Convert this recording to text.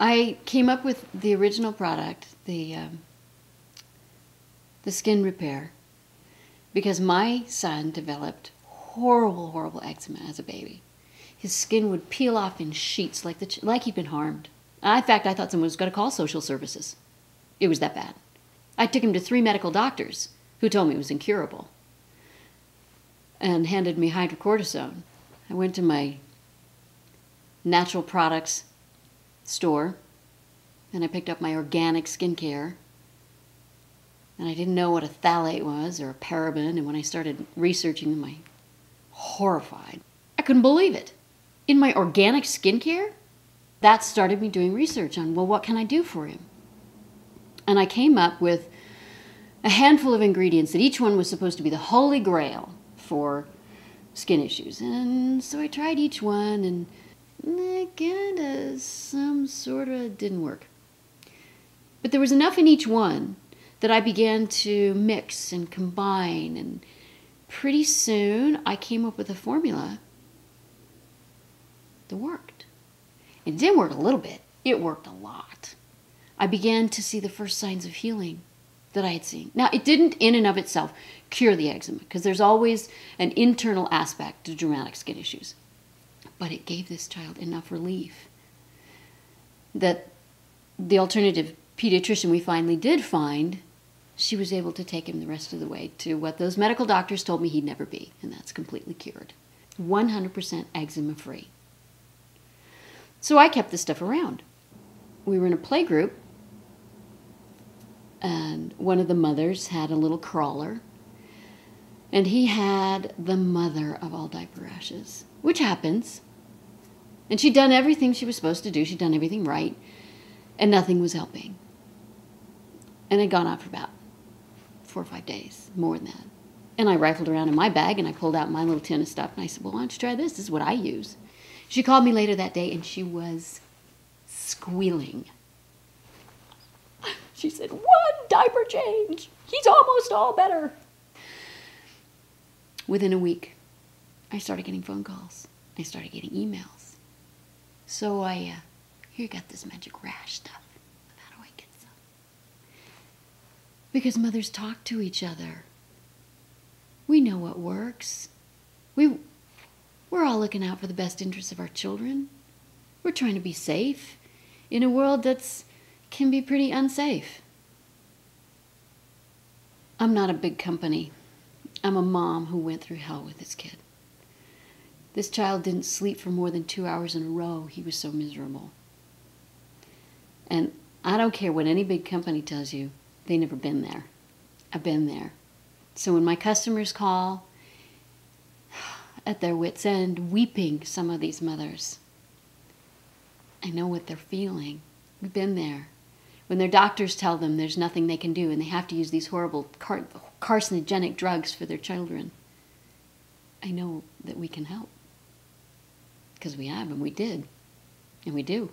I came up with the original product, the skin repair, because my son developed horrible, horrible eczema as a baby. His skin would peel off in sheets like he'd been harmed. In fact, I thought someone was going to call social services. It was that bad. I took him to 3 medical doctors who told me it was incurable and handed me hydrocortisone. I went to my natural products store and I picked up my organic skincare. And I didn't know what a phthalate was or a paraben, and when I started researching them, I horrified. I couldn't believe it. In my organic skincare? That started me doing research on, well, what can I do for him? And I came up with a handful of ingredients that each one was supposed to be the holy grail for skin issues. And so I tried each one, and it kind of didn't work. But there was enough in each one that I began to mix and combine, and pretty soon I came up with a formula that worked. It didn't work a little bit, it worked a lot. I began to see the first signs of healing that I had seen. Now, it didn't in and of itself cure the eczema, because there's always an internal aspect to dramatic skin issues. But it gave this child enough relief that the alternative pediatrician we finally did find, she was able to take him the rest of the way to what those medical doctors told me he'd never be, and that's completely cured. 100% eczema free. So I kept this stuff around. We were in a play group, and one of the mothers had a little crawler, and he had the mother of all diaper rashes, which happens. And she'd done everything she was supposed to do. She'd done everything right, and nothing was helping. And it had gone on for about 4 or 5 days, more than that. And I rifled around in my bag, and I pulled out my little tin of stuff, and I said, well, why don't you try this? This is what I use. She called me later that day, and she was squealing. She said, 1 diaper change. He's almost all better. Within a week, I started getting phone calls. I started getting emails. So I got this magic rash stuff. How do I get some? Because mothers talk to each other. We know what works. We're all looking out for the best interests of our children. We're trying to be safe in a world can be pretty unsafe. I'm not a big company. I'm a mom who went through hell with this kid. This child didn't sleep for more than 2 hours in a row. He was so miserable. And I don't care what any big company tells you, they've never been there. I've been there. So when my customers call, at their wits' end, weeping, some of these mothers, I know what they're feeling. We've been there. When their doctors tell them there's nothing they can do and they have to use these horrible carcinogenic drugs for their children, I know that we can help. Because we have, and we did, and we do.